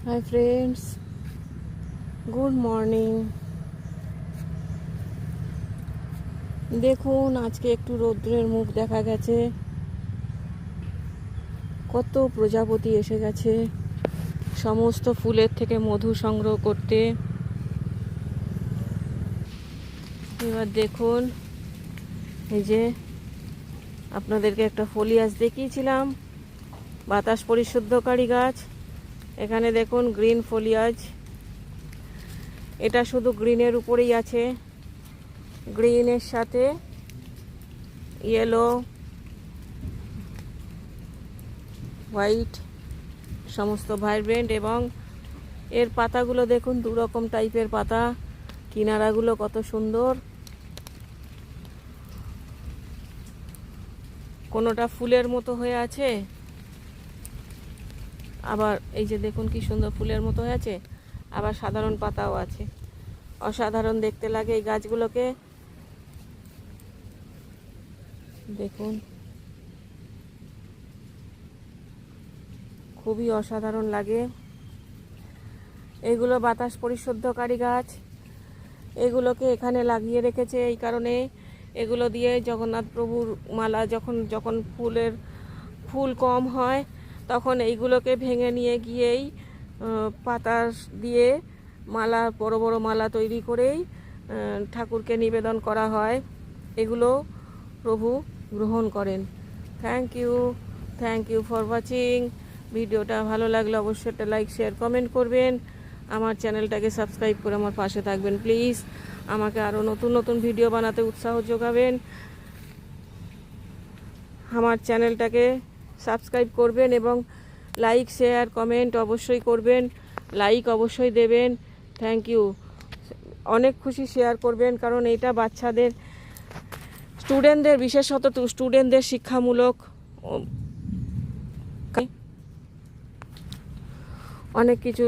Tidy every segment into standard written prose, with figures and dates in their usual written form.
Hi friends, good morning. দেখুন, আজকে একটু রৌদ্রের মুখ দেখা গেছে। কত প্রজাপতি এসে গেছে সমস্ত ফুলের থেকে মধু সংগ্রহ করতে। এবার দেখুন, এই যে আপনাদেরকে একটা ফলিয়াস দেখিয়েছিলাম, বাতাস পরিশুদ্ধকারী গাছ। এখানে দেখুন গ্রিন ফলিয়াজ, এটা শুধু গ্রিনের উপরেই আছে। গ্রিনের সাথে ইয়েলো, হোয়াইট সমস্ত ভাইব্রেন্ট, এবং এর পাতাগুলো দেখুন দু রকম টাইপের পাতা। কিনারাগুলো কত সুন্দর, কোনোটা ফুলের মতো হয়ে আছে, আবার এই যে দেখুন কি সুন্দর ফুলের মতো হয়ে আছে, আবার সাধারণ পাতাও আছে। অসাধারণ দেখতে লাগে এই গাছগুলোকে। দেখুন, খুবই অসাধারণ লাগে। এগুলো বাতাস পরিশুদ্ধকারী গাছ। এগুলোকে এখানে লাগিয়ে রেখেছে এই কারণে, এগুলো দিয়ে জগন্নাথ প্রভুর মালা যখন ফুল কম হয়, তখন এইগুলোকে ভেঙে নিয়ে গিয়েই পাতা দিয়ে মালা, বড় বড় মালা তৈরি করেই ঠাকুরকে নিবেদন করা হয়। এগুলো প্রভু গ্রহণ করেন। Thank you for watching. ভিডিওটা ভালো লাগলে অবশ্যই একটা লাইক, শেয়ার, কমেন্ট করবেন। আমার চ্যানেলটাকে সাবস্ক্রাইব করে আমার পাশে থাকবেন প্লিজ। আমাকে আরও নতুন নতুন ভিডিও বানাতে উৎসাহ যোগাবেন। আমার চ্যানেলটাকে সাবস্ক্রাইব করবেন এবং লাইক, শেয়ার, কমেন্ট অবশ্যই করবেন। লাইক অবশ্যই দেবেন। Thank you. অনেক খুশি শেয়ার করবেন, কারণ এটা বাচ্চাদের, স্টুডেন্টদের, বিশেষত স্টুডেন্টদের শিক্ষামূলক অনেক কিছু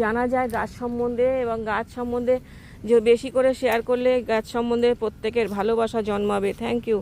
জানা যায় গাছ সম্বন্ধে, এবং গাছ সম্বন্ধে যে বেশি করে শেয়ার করলে গাছ সম্বন্ধে প্রত্যেকের ভালোবাসা জন্মাবে। Thank you.